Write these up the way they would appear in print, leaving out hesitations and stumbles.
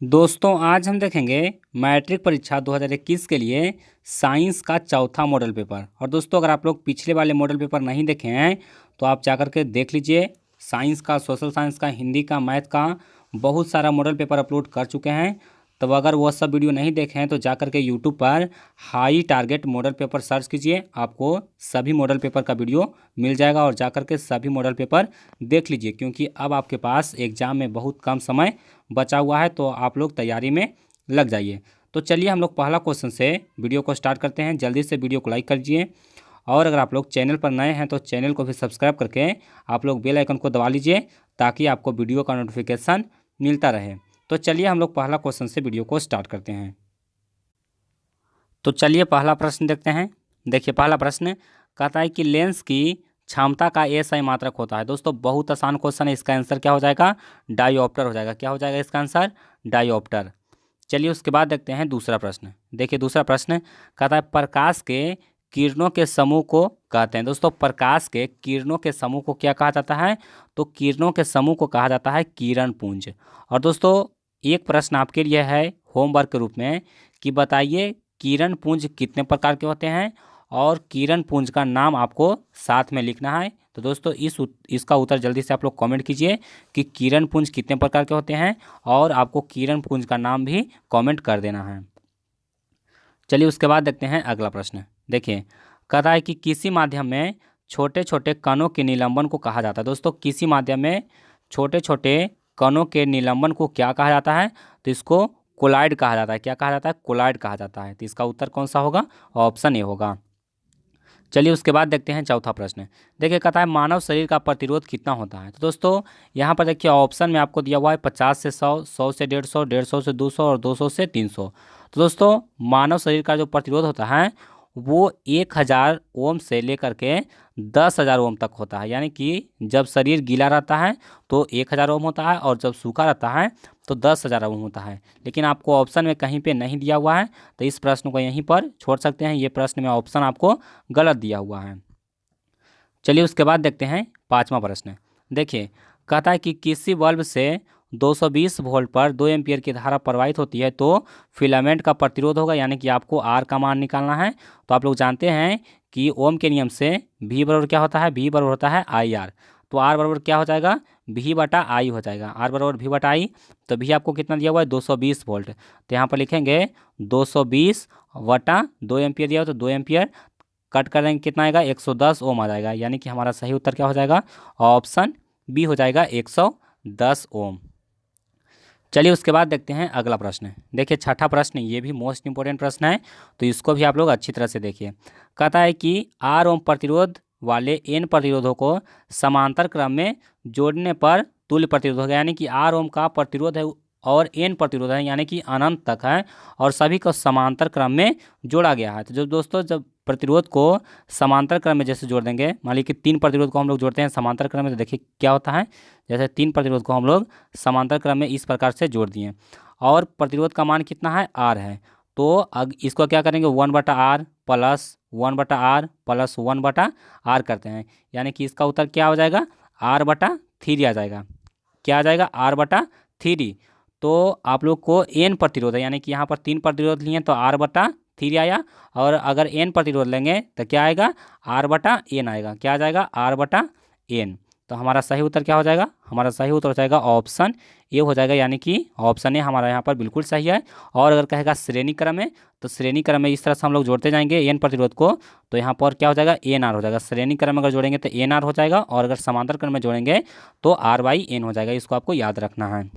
दोस्तों आज हम देखेंगे मैट्रिक परीक्षा 2021 के लिए साइंस का चौथा मॉडल पेपर। और दोस्तों अगर आप लोग पिछले वाले मॉडल पेपर नहीं देखे हैं तो आप जाकर के देख लीजिए। साइंस का, सोशल साइंस का, हिंदी का, मैथ का बहुत सारा मॉडल पेपर अपलोड कर चुके हैं। तो अगर वो सब वीडियो नहीं देखे हैं तो जाकर के यूट्यूब पर high target model paper search कीजिए, आपको सभी मॉडल पेपर का वीडियो मिल जाएगा और जाकर के सभी मॉडल पेपर देख लीजिए, क्योंकि अब आपके पास एग्ज़ाम में बहुत कम समय बचा हुआ है, तो आप लोग तैयारी में लग जाइए। तो चलिए हम लोग पहला क्वेश्चन से वीडियो को स्टार्ट करते हैं। जल्दी से वीडियो को लाइक कर दीजिए और अगर आप लोग चैनल पर नए हैं तो चैनल को भी सब्सक्राइब करके आप लोग बेल आइकन को दबा लीजिए ताकि आपको वीडियो का नोटिफिकेशन मिलता रहे। तो चलिए हम लोग पहला क्वेश्चन से वीडियो को स्टार्ट करते हैं। तो चलिए पहला प्रश्न देखते हैं। देखिए पहला प्रश्न कहता है कि लेंस की क्षमता का एसआई मात्रक होता है। दोस्तों बहुत आसान क्वेश्चन है, इसका आंसर क्या हो जाएगा? डायोप्टर हो जाएगा। क्या हो जाएगा इसका आंसर? डायोप्टर। चलिए उसके बाद देखते हैं दूसरा प्रश्न। देखिए दूसरा प्रश्न कहता है प्रकाश के किरणों के समूह को कहते हैं। दोस्तों प्रकाश के किरणों के समूह को क्या कहा जाता है? तो किरणों के समूह को कहा जाता है किरण पुंज। और दोस्तों एक प्रश्न आपके लिए है होमवर्क के रूप में कि बताइए किरण पुंज कितने प्रकार के होते हैं और किरण पुंज का नाम आपको साथ में लिखना है। तो दोस्तों इसका उत्तर जल्दी से आप लोग कमेंट कीजिए कि किरण पुंज कितने प्रकार के होते हैं और आपको किरण पुंज का नाम भी कमेंट कर देना है। चलिए उसके बाद देखते हैं अगला प्रश्न। देखिए कहता है कि किसी माध्यम में छोटे छोटे कणों के निलंबन को कहा जाता है। दोस्तों किसी माध्यम में छोटे छोटे कणों के निलंबन को क्या कहा जाता है? तो इसको कोलाइड कहा जाता है। क्या कहा जाता है? कोलाइड कहा जाता है। तो इसका उत्तर कौन सा होगा? ऑप्शन ए होगा। चलिए उसके बाद देखते हैं चौथा प्रश्न। देखिए कहता है मानव शरीर का प्रतिरोध कितना होता है। तो दोस्तों यहाँ पर देखिए ऑप्शन में आपको दिया हुआ है 50 से 100, 100 से 150, 150 से 200 और 200 से 300। तो दोस्तों मानव शरीर का जो प्रतिरोध होता है वो 1000 ओम से लेकर के 10,000 ओम तक होता है। यानी कि जब शरीर गीला रहता है तो 1000 ओम होता है और जब सूखा रहता है तो 10,000 ओम होता है। लेकिन आपको ऑप्शन में कहीं पे नहीं दिया हुआ है तो इस प्रश्न को यहीं पर छोड़ सकते हैं। ये प्रश्न में ऑप्शन आपको गलत दिया हुआ है। चलिए उसके बाद देखते हैं पांचवा प्रश्न। देखिए कहता है कि किसी बल्ब से 220 वोल्ट पर 2 एम्पियर की धारा प्रवाहित होती है तो फिलामेंट का प्रतिरोध होगा, यानी कि आपको आर का मान निकालना है। तो आप लोग जानते हैं कि ओम के नियम से भी बराबर क्या होता है? भी बराबर होता है आई आर। तो आर बराबर क्या हो जाएगा? भी बटा आई हो जाएगा। आर बराबर भी बटा आई। तो भी आपको कितना दिया हुआ है? 220 वोल्ट। तो यहाँ पर लिखेंगे 220 वटा 2 एम्पियर दिया हो तो 2 एम्पियर कट कर देंगे, कितना आएगा? 110 ओम आ जाएगा। यानी कि हमारा सही उत्तर क्या हो जाएगा? ऑप्शन बी हो जाएगा 110 ओम। चलिए उसके बाद देखते हैं अगला प्रश्न। देखिए छठा प्रश्न, ये भी मोस्ट इंपॉर्टेंट प्रश्न है तो इसको भी आप लोग अच्छी तरह से देखिए। कहता है कि आर ओम प्रतिरोध वाले एन प्रतिरोधों को समांतर क्रम में जोड़ने पर तुल्य प्रतिरोध होगा। यानी कि आर ओम का प्रतिरोध है और एन प्रतिरोध है, यानी कि अनंत तक है और सभी को समांतर क्रम में जोड़ा गया है। तो जो दोस्तों जब प्रतिरोध को समांतर क्रम में जैसे जोड़ देंगे, मान लीजिए कि 3 प्रतिरोध को हम लोग जोड़ते हैं समांतर क्रम में, तो देखिए क्या होता है। जैसे 3 प्रतिरोध को हम लोग समांतर क्रम में इस प्रकार से जोड़ दिए और प्रतिरोध का मान कितना है? आर है। तो इसको क्या करेंगे? 1/r plus 1/r plus 1/r करते हैं, यानी कि इसका उत्तर क्या हो जाएगा? r/3 आ जाएगा। क्या आ जाएगा? r/3। तो आप लोग को एन प्रतिरोध है, यानी कि यहाँ पर 3 प्रतिरोध लिए तो r/3 आया और अगर एन प्रतिरोध लेंगे तो क्या आएगा? r/n आएगा। क्या आ जाएगा? r/n। तो हमारा सही उत्तर क्या हो जाएगा? हमारा सही उत्तर हो जाएगा ऑप्शन ए हो जाएगा, यानी कि ऑप्शन ए हमारा यहाँ पर बिल्कुल सही है। और अगर कहेगा श्रेणी क्रम में, तो श्रेणी क्रम में इस तरह से हम लोग जोड़ते जाएंगे एन प्रतिरोध को, तो यहाँ पर क्या हो जाएगा? एन आर हो जाएगा। श्रेणी क्रम में अगर जोड़ेंगे तो एन आर हो जाएगा और अगर समांतर क्रम में जोड़ेंगे तो r/n हो जाएगा। इसको आपको याद रखना है।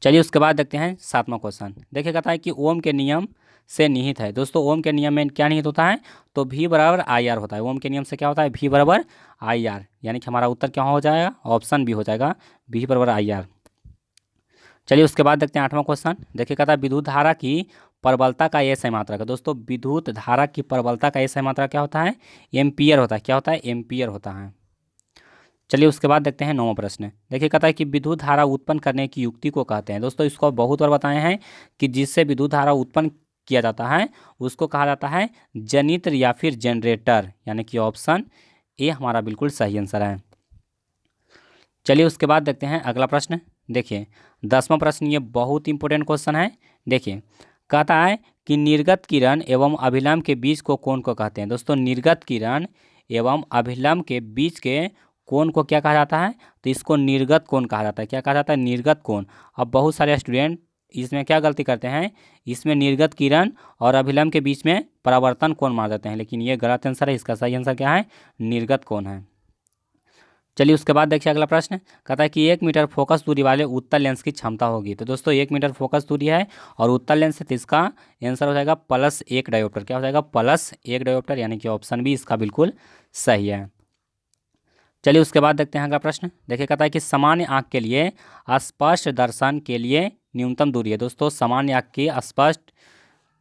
चलिए उसके बाद देखते हैं सातवां क्वेश्चन। देखिए कहता है कि ओम के नियम से निहित है। दोस्तों ओम के नियम में क्या निहित होता है? तो भी बराबर आई आर होता है। ओम के नियम से क्या होता है? भी बराबर आई आर, यानी कि हमारा उत्तर क्या हो जाएगा? ऑप्शन बी हो जाएगा, भी बराबर आई आर। चलिए उसके बाद देखते हैं आठवां क्वेश्चन। देखिए कहता है विद्युत धारा की प्रबलता का एसआई मात्रक है। दोस्तों विद्युत धारा की प्रबलता का एसआई मात्रक क्या होता है? एम्पियर होता है। क्या होता है? एम्पियर होता है। चलिए उसके बाद देखते हैं नौवां प्रश्न। देखिए कहता है कि विद्युत धारा उत्पन्न करने की युक्ति को कहते हैं। दोस्तों इसको बहुत बार बताए हैं कि जिससे विद्युत धारा उत्पन्न किया जाता है उसको कहा जाता है जनित्र या फिर जनरेटर, यानी कि ऑप्शन ए हमारा बिल्कुल सही आंसर है। चलिए उसके बाद देखते हैं अगला प्रश्न। देखिए 10वां प्रश्न ये बहुत इंपॉर्टेंट क्वेश्चन है। देखिए कहता है कि निर्गत किरण एवं अभिलंब के बीच को कोण को कहते हैं। दोस्तों निर्गत किरण एवं अभिलंब के बीच के कोण को क्या कहा जाता है? तो इसको निर्गत कोण कहा जाता है। क्या कहा जाता है? निर्गत कोण। अब बहुत सारे स्टूडेंट इसमें क्या गलती करते हैं, इसमें निर्गत किरण और अभिलंब के बीच में परावर्तन कोण मार देते हैं, लेकिन ये गलत आंसर है। इसका सही आंसर क्या है? निर्गत कोण है। चलिए उसके बाद देखिए अगला प्रश्न कहता है कि 1 मीटर फोकस दूरी वाले उत्तल लेंस की क्षमता होगी। तो दोस्तों 1 मीटर फोकस दूरी है और उत्तल लेंस है, तो इसका आंसर हो जाएगा +1 डायोप्टर। क्या हो जाएगा? +1 डायोप्टर, यानी कि ऑप्शन बी इसका बिल्कुल सही है। चलिए उसके बाद देखते हैं अगला प्रश्न। देखिए कहता है कि सामान्य आँख के लिए स्पष्ट दर्शन के लिए न्यूनतम दूरी है। दोस्तों सामान्य आँख की स्पष्ट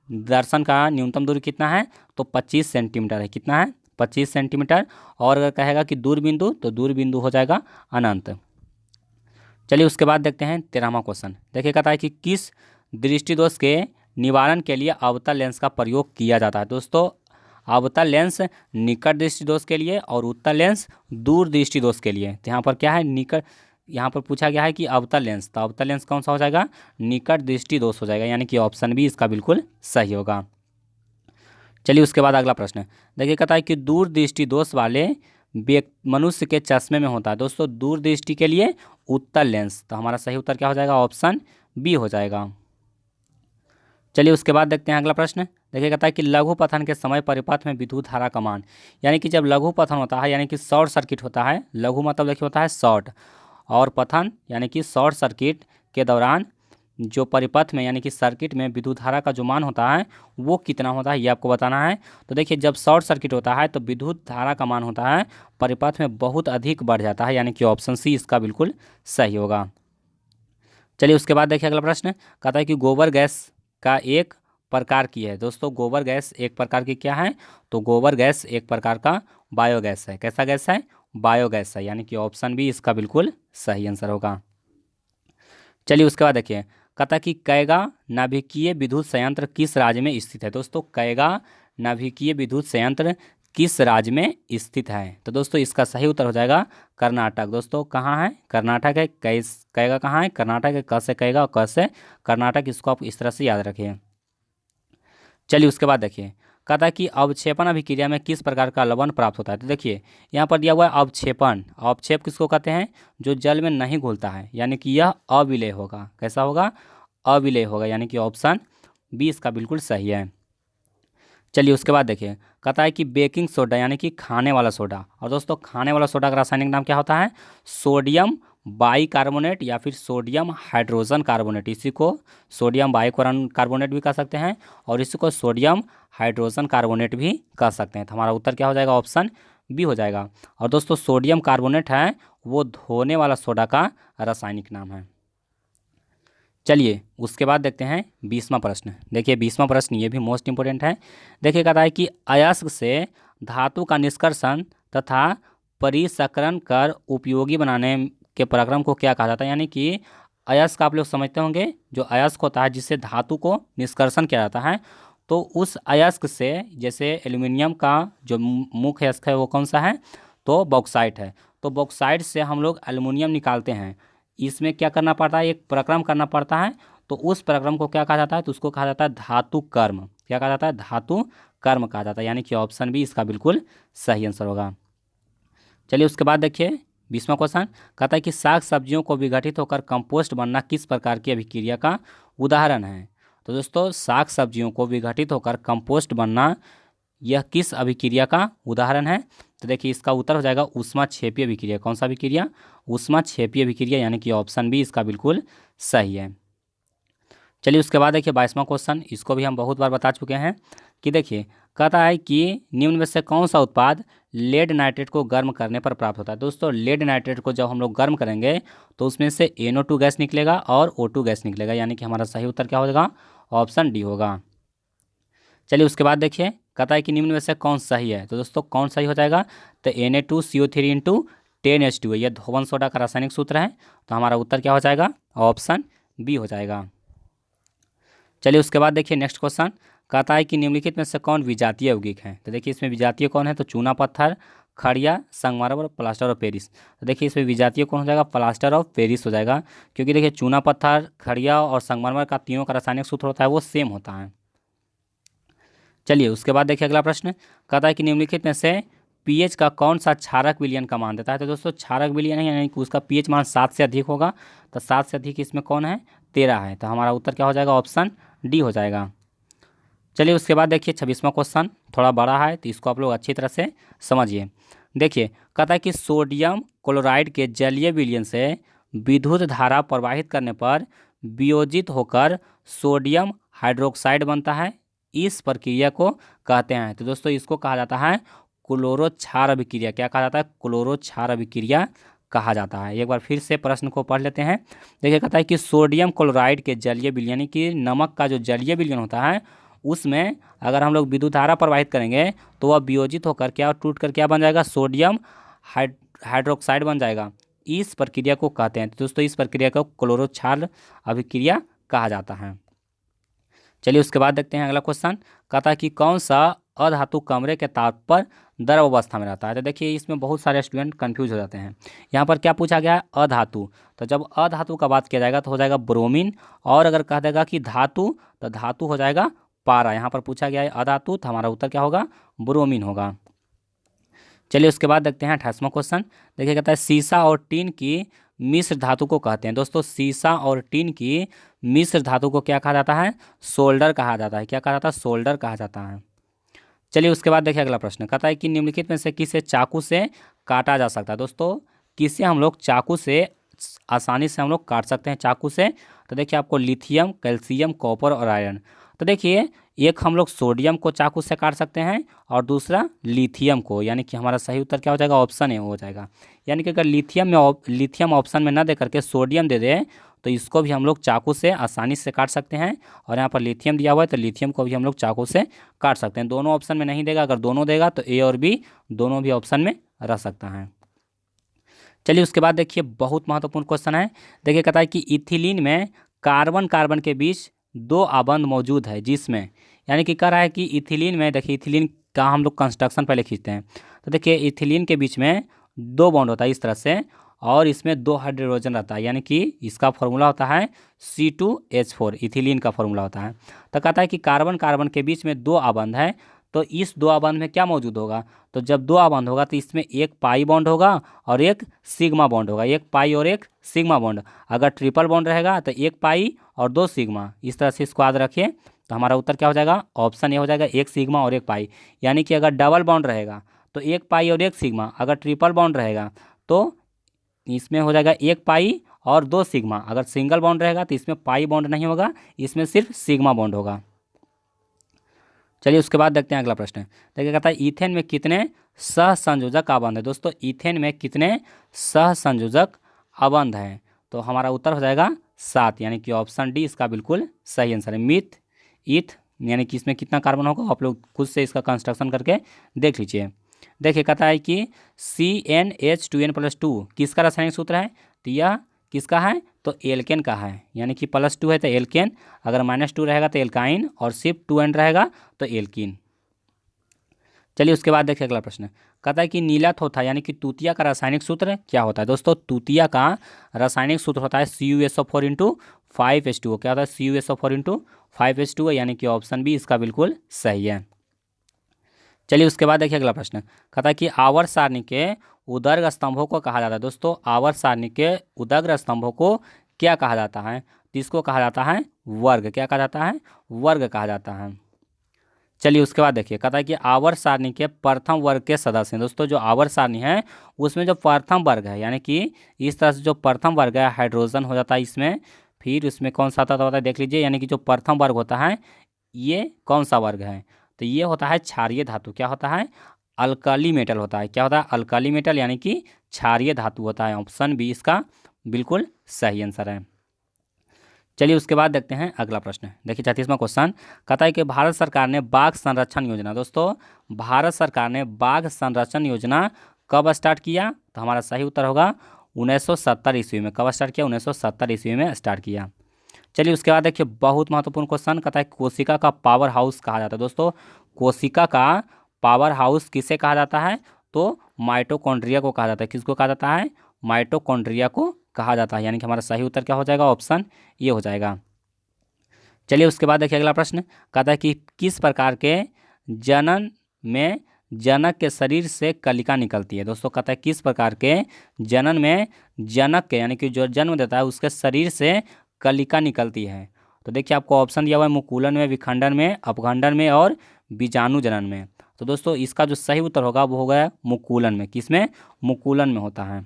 दर्शन का न्यूनतम दूरी कितना है? तो 25 सेंटीमीटर है। कितना है? 25 सेंटीमीटर। और अगर कहेगा कि दूर बिंदु, तो दूर बिंदु हो जाएगा अनंत। चलिए उसके बाद देखते हैं 13वां क्वेश्चन। देखिए कहता है कि किस दृष्टि दोष के निवारण के लिए अवतल लेंस का प्रयोग किया जाता है। दोस्तों अवतल लेंस निकट दृष्टि दोष के लिए और उत्तल लेंस दूर दृष्टि दोष के लिए। तो यहाँ पर क्या है? निकट, यहाँ पर पूछा गया है कि अवतल लेंस, तो अवतल लेंस कौन सा हो जाएगा? निकट दृष्टि दोष हो जाएगा, यानी कि ऑप्शन बी इसका बिल्कुल सही होगा। चलिए उसके बाद अगला प्रश्न देखिए कहता है कि दूर दृष्टि दोष वाले मनुष्य के चश्मे में होता है। दोस्तों दूर दृष्टि के लिए उत्तल लेंस, तो हमारा सही उत्तर क्या हो जाएगा? ऑप्शन बी हो जाएगा। चलिए उसके बाद देखते हैं अगला प्रश्न। देखिए कहता है कि लघु पथन के समय परिपथ में विद्युत धारा का मान, यानी कि जब लघु पथन होता है, यानी कि शॉर्ट सर्किट होता है। लघु मतलब देखिए होता है शॉर्ट, और पथन यानी कि शॉर्ट सर्किट के दौरान जो परिपथ में यानी कि सर्किट में विद्युत धारा का जो मान होता है वो कितना होता है, ये आपको बताना है। तो देखिए जब शॉर्ट सर्किट होता है तो विद्युत धारा का मान होता है परिपथ में बहुत अधिक बढ़ जाता है, यानी कि ऑप्शन सी इसका बिल्कुल सही होगा। चलिए उसके बाद देखिए अगला प्रश्न कहता है कि गोबर गैस का एक प्रकार की है। दोस्तों गोबर गैस एक प्रकार की क्या है? तो गोबर गैस एक प्रकार का बायोगैस है। कैसा गैस है? बायोगैस है, यानी कि ऑप्शन बी इसका बिल्कुल सही आंसर होगा। चलिए उसके बाद देखिए कहता है कि कैगा नाभिकीय विद्युत संयंत्र किस राज्य में स्थित है। दोस्तों कैगा नाभिकीय विद्युत संयंत्र किस राज्य में स्थित है? तो दोस्तों इसका सही उत्तर हो जाएगा कर्नाटक। दोस्तों कहाँ है? कर्नाटक है। कैगा कहाँ है? कर्नाटक है। क से कैगा और क से कर्नाटक, इसको आप इस तरह से याद रखिए। चलिए उसके बाद देखिए कहता है कि अवक्षेपण अभिक्रिया में किस प्रकार का लवण प्राप्त होता है। तो देखिए यहाँ पर दिया हुआ है अवक्षेपण। अवक्षेप किसको कहते हैं? जो जल में नहीं घुलता है, यानी कि यह अविलेय होगा। कैसा होगा? अविलेय होगा, यानी कि ऑप्शन बी इसका बिल्कुल सही है। चलिए उसके बाद देखिए कहता है कि बेकिंग सोडा यानी कि खाने वाला सोडा, और दोस्तों खाने वाला सोडा का रासायनिक नाम क्या होता है? सोडियम बाइकार्बोनेट या फिर सोडियम हाइड्रोजन कार्बोनेट। इसी को सोडियम बाइकार्बोनेट भी कह सकते हैं और इसी को सोडियम हाइड्रोजन कार्बोनेट भी कह सकते हैं। तो हमारा उत्तर क्या हो जाएगा? ऑप्शन बी हो जाएगा। और दोस्तों सोडियम कार्बोनेट है वो धोने वाला सोडा का रासायनिक नाम है। चलिए उसके बाद देखते हैं 20वां प्रश्न। देखिए 20वां प्रश्न ये भी मोस्ट इंपोर्टेंट है। देखिए कहता है कि अयस्क से धातु का निष्कर्षण तथा परिसकरण कर उपयोगी बनाने के प्रक्रम को क्या कहा जाता है? यानी कि अयस्क आप लोग समझते होंगे, जो अयस्क होता है जिससे धातु को निष्कर्षण किया जाता है, तो उस अयस्क से जैसे एल्यूमिनियम का जो मुख्य अयस्क है वो कौन सा है? तो बॉक्साइट है। तो बॉक्साइट से हम लोग एल्यूमिनियम निकालते हैं। इसमें क्या करना पड़ता है? एक प्रक्रम करना पड़ता है। तो उस प्रक्रम को क्या कहा जाता है? तो उसको कहा जाता है धातु कर्म। क्या कहा जाता है? धातु कर्म कहा जाता है, यानी कि ऑप्शन बी इसका बिल्कुल सही आंसर होगा। चलिए उसके बाद देखिए 20वां क्वेश्चन कहता है कि साग सब्जियों को विघटित होकर कंपोस्ट बनना किस प्रकार की अभिक्रिया का उदाहरण है। तो दोस्तों साग सब्जियों को विघटित होकर कंपोस्ट बनना यह किस अभिक्रिया का उदाहरण है? तो देखिए इसका उत्तर हो जाएगा ऊष्माक्षेपीय अभिक्रिया। कौन सा अभिक्रिया? ऊष्माक्षेपीय अभिक्रिया, यानी कि ऑप्शन बी इसका बिल्कुल सही है। चलिए उसके बाद देखिए 22वां क्वेश्चन, इसको भी हम बहुत बार बता चुके हैं कि देखिए कहता है कि निम्न में से कौन सा उत्पाद लेड नाइट्रेट को गर्म करने पर प्राप्त होता है। दोस्तों लेड नाइट्रेट को जब हम लोग गर्म करेंगे तो उसमें से NO2 गैस निकलेगा और O2 गैस निकलेगा, यानी कि हमारा सही उत्तर क्या हो जाएगा? ऑप्शन डी होगा। चलिए उसके बाद देखिए कहता है कि निम्न में से कौन सही है। तो दोस्तों कौन सही हो जाएगा? तो Na2CO3 इंटू 10H2 है। यह धोवन सोडा का रासायनिक सूत्र है। तो हमारा उत्तर क्या हो जाएगा? ऑप्शन बी हो जाएगा। चलिए उसके बाद देखिए नेक्स्ट क्वेश्चन कहता है कि निम्नलिखित में से कौन विजातीय यौगिक है। तो देखिए इसमें विजातीय कौन है? तो चूना पत्थर, खड़िया, संगमरमर, प्लास्टर ऑफ पेरिस। तो देखिए इसमें विजातीय कौन हो जाएगा, प्लास्टर ऑफ पेरिस हो जाएगा, क्योंकि देखिए चूना पत्थर, खड़िया और संगमरमर का तीनों का रासायनिक सूत्र होता है वो सेम होता है। चलिए उसके बाद देखिए अगला प्रश्न, कहता है कि निम्नलिखित में से पीएच का कौन सा क्षारक विलयन का मान देता है। तो दोस्तों क्षारक विलयन है यानी कि उसका पीएच मान 7 से अधिक होगा। तो 7 से अधिक इसमें कौन है, 13 है। तो हमारा उत्तर क्या हो जाएगा, ऑप्शन डी हो जाएगा। चलिए उसके बाद देखिए 26वां क्वेश्चन थोड़ा बड़ा है तो इसको आप लोग अच्छी तरह से समझिए। देखिए कहता है कि सोडियम क्लोराइड के जलीय विलयन से विद्युत धारा प्रवाहित करने पर वियोजित होकर सोडियम हाइड्रोक्साइड बनता है। इस प्रक्रिया को कहते हैं, तो दोस्तों इसको कहा जाता है क्लोरो क्षार अभिक्रिया। क्या कहा जाता है, क्लोरो क्षार अभिक्रिया कहा जाता है। एक बार फिर से प्रश्न को पढ़ लेते हैं। देखिए कहता है कि सोडियम क्लोराइड के जलीय विलयन यानी कि नमक का जो जलीय विलयन होता है उसमें अगर हम लोग विद्युत धारा प्रवाहित करेंगे तो वह वियोजित होकर क्या टूट कर क्या बन जाएगा, सोडियम हाइड्रोक्साइड बन जाएगा। इस प्रक्रिया को कहते हैं, तो दोस्तों इस प्रक्रिया को क्लोरो क्षार अभिक्रिया कहा जाता है। चलिए उसके बाद देखते हैं अगला क्वेश्चन, कहता है कि कौन सा अधातु कमरे के ताप पर द्रव अवस्था में रहता है। तो देखिए इसमें बहुत सारे स्टूडेंट कंफ्यूज हो जाते हैं। यहाँ पर क्या पूछा गया है, अधातु। तो जब अधातु का बात किया जाएगा तो हो जाएगा ब्रोमीन, और अगर कह देगा कि धातु तो धातु हो जाएगा पारा। यहाँ पर पूछा गया है अधातु, तो हमारा उत्तर क्या होगा, ब्रोमीन होगा। चलिए उसके बाद देखते हैं 28वां क्वेश्चन। देखिए कहता है सीसा और टीन की मिश्र धातु को कहते हैं। दोस्तों सीसा और टीन की मिश्र धातु को क्या कहा जाता है, सोल्डर कहा जाता है। क्या कहा जाता है, सोल्डर कहा जाता है। चलिए उसके बाद देखिए अगला प्रश्न, कहता है कि निम्नलिखित में से किसे चाकू से काटा जा सकता है। दोस्तों किसे हम लोग चाकू से आसानी से हम लोग काट सकते हैं चाकू से। तो देखिए आपको लिथियम, कैल्शियम, कॉपर और आयरन। तो देखिए एक हम लोग सोडियम को चाकू से काट सकते हैं और दूसरा लिथियम को, यानी कि हमारा सही उत्तर क्या हो जाएगा, ऑप्शन ए हो जाएगा। यानी कि अगर लिथियम ऑप्शन में ना दे करके सोडियम दे दे तो इसको भी हम लोग चाकू से आसानी से काट सकते हैं। और यहाँ पर लिथियम दिया हुआ है तो लिथियम को भी हम लोग चाकू से काट सकते हैं। दोनों ऑप्शन में नहीं देगा, अगर दोनों देगा तो ए और बी दोनों भी ऑप्शन में रह सकता है। चलिए उसके बाद देखिए बहुत महत्वपूर्ण क्वेश्चन है। देखिए कहता है कि इथिलीन में कार्बन कार्बन के बीच 2 आबंध मौजूद है, जिसमें यानी कि कह रहा है कि इथिलीन में, देखिए इथिलीन का हम लोग कंस्ट्रक्शन पहले खींचते हैं। तो देखिए इथिलीन के बीच में 2 बॉन्ड होता है इस तरह से, और इसमें 2 हाइड्रोजन रहता है, यानी कि इसका फॉर्मूला होता है C2H4, इथिलीन का फॉर्मूला होता है। तो कहता है कि कार्बन कार्बन के बीच में 2 आबंध है, तो इस 2 आबंध में क्या मौजूद होगा, तो जब 2 आबंध होगा तो इसमें एक पाई बॉन्ड होगा और एक सिग्मा बॉन्ड होगा, एक पाई और एक सिग्मा बॉन्ड। अगर ट्रिपल बॉन्ड रहेगा तो एक पाई और 2 सिग्मा, इस तरह से इसको याद रखिए। तो हमारा उत्तर क्या हो जाएगा, ऑप्शन ए हो जाएगा, एक सिग्मा और एक पाई। यानी कि अगर डबल बॉन्ड रहेगा तो एक पाई और एक सिग्मा, अगर ट्रिपल बॉन्ड रहेगा तो इसमें हो जाएगा एक पाई और 2 सिग्मा। अगर सिंगल बॉन्ड रहेगा तो इसमें पाई बॉन्ड नहीं होगा, इसमें सिर्फ सिग्मा बॉन्ड होगा। चलिए उसके बाद देखते हैं अगला प्रश्न। देखिए कहता है ईथेन में कितने सहसंयोजक आबंध है। दोस्तों ईथेन में कितने सहसंयोजक आबंध हैं, तो हमारा उत्तर हो जाएगा 7, यानी कि ऑप्शन डी इसका बिल्कुल सही आंसर है। मिथ ईथ यानी कि इसमें कितना कार्बन होगा, आप लोग खुद से इसका कंस्ट्रक्शन करके देख लीजिए। देखिए कहता है कि CnH2n+2 किसका रासायनिक सूत्र है, तो यह किसका है, तो एल्केन का है। यानी कि +2 है तो एल्केन, अगर -2 रहेगा तो एल्काइन, और सिर्फ 2n रहेगा तो एल्कीन। चलिए उसके बाद देखिए अगला प्रश्न, कहता है कि नीला थोथा यानी कि तूतिया का रासायनिक सूत्र क्या होता है। दोस्तों तूतिया का रासायनिक सूत्र होता है CuSO4 × 5H2O। क्या होता है, CuSO4 × 5H2O, यानी कि ऑप्शन बी इसका बिल्कुल सही है। चलिए उसके बाद देखिए अगला प्रश्न, कहता है कि आवर्त सारणी के उदर्ग स्तंभों को कहा जाता है। दोस्तों आवर्त सारणी के उदग्र स्तंभों को क्या कहा जाता है, तो इसको कहा जाता है वर्ग। क्या कहा जाता है, वर्ग कहा जाता है। चलिए उसके बाद देखिए कहता है कि आवर्त सारणी के प्रथम वर्ग के सदस्य हैं। दोस्तों जो आवर्त सारणी है उसमें जो प्रथम वर्ग है, यानी कि इस तरह से जो प्रथम वर्ग है हाइड्रोजन हो जाता है इसमें, फिर उसमें कौन सा आता होता है देख लीजिए। यानी कि जो प्रथम वर्ग होता है ये कौन सा वर्ग है, तो ये होता है क्षारीय धातु। क्या होता है, अल्कली मेटल होता है। क्या होता है, अल्कली मेटल, यानी कि क्षारीय धातु होता है। ऑप्शन बी इसका बिल्कुल सही आंसर है। चलिए उसके बाद देखते हैं अगला प्रश्न। देखिए 36वां क्वेश्चन, कहता है कि भारत सरकार ने बाघ संरक्षण योजना, दोस्तों भारत सरकार ने बाघ संरक्षण योजना कब स्टार्ट किया, तो हमारा सही उत्तर होगा 1970 ईस्वी में। कब स्टार्ट किया, 1970 ईस्वी में स्टार्ट किया। चलिए उसके बाद देखिए बहुत महत्वपूर्ण क्वेश्चन, कहता है कोशिका का पावर हाउस कहा जाता है। दोस्तों कोशिका का पावर हाउस किसे कहा जाता है, तो माइटोकॉन्ड्रिया को कहा जाता है। किसको कहा जाता है? माइटोकॉन्ड्रिया को कहा जाता है। यानी कि हमारा सही उत्तर क्या हो जाएगा? ऑप्शन ये हो जाएगा। चलिए उसके बाद देखिए अगला प्रश्न कहता है कि किस प्रकार के जनन में जनक के शरीर से कलिका निकलती है। दोस्तों कहता है किस प्रकार के जनन में जनक के यानी कि जो जन्म देता है उसके शरीर से कलिका निकलती है। तो देखिए आपको ऑप्शन दिया हुआ है मुकुलन में, विखंडन में, अपघंडन में और बीजाणु जनन में। तो दोस्तों इसका जो सही उत्तर होगा वो होगा मुकुलन में। किसमें? मुकुलन में होता है।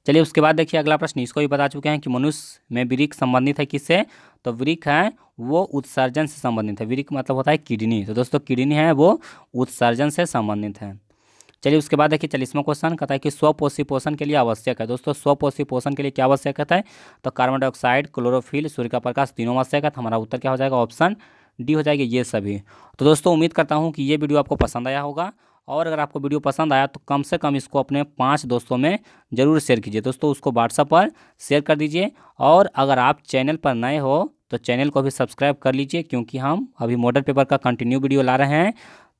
चलिए उसके बाद देखिए अगला प्रश्न, इसको भी बता चुके हैं कि मनुष्य में वृक्क संबंधित है किससे? तो वृक्क है वो उत्सर्जन से संबंधित है। वृक्क मतलब होता है किडनी। तो दोस्तों किडनी है वो उत्सर्जन से संबंधित है। चलिए उसके बाद देखिए 40वां क्वेश्चन कहता है कि स्वपोषी पोषण के लिए आवश्यक है। दोस्तों स्वपोषी पोषण के लिए क्या आवश्यक है? तो कार्बन डाइऑक्साइड, क्लोरोफिल, सूर्य का प्रकाश, तीनों आवश्यक है। तो हमारा उत्तर क्या हो जाएगा? ऑप्शन डी हो जाएगी ये सभी। तो दोस्तों उम्मीद करता हूँ कि ये वीडियो आपको पसंद आया होगा, और अगर आपको वीडियो पसंद आया तो कम से कम इसको अपने 5 दोस्तों में ज़रूर शेयर कीजिए। दोस्तों उसको व्हाट्सएप पर शेयर कर दीजिए, और अगर आप चैनल पर नए हो तो चैनल को भी सब्सक्राइब कर लीजिए, क्योंकि हम अभी मॉडल पेपर का कंटिन्यू वीडियो ला रहे हैं।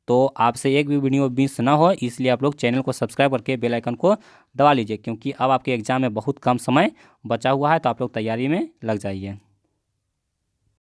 तो आपसे एक भी वीडियो मिस ना हो, इसलिए आप लोग चैनल को सब्सक्राइब करके बेल आइकन को दबा लीजिए, क्योंकि अब आपके एग्ज़ाम में बहुत कम समय बचा हुआ है, तो आप लोग तैयारी में लग जाइए।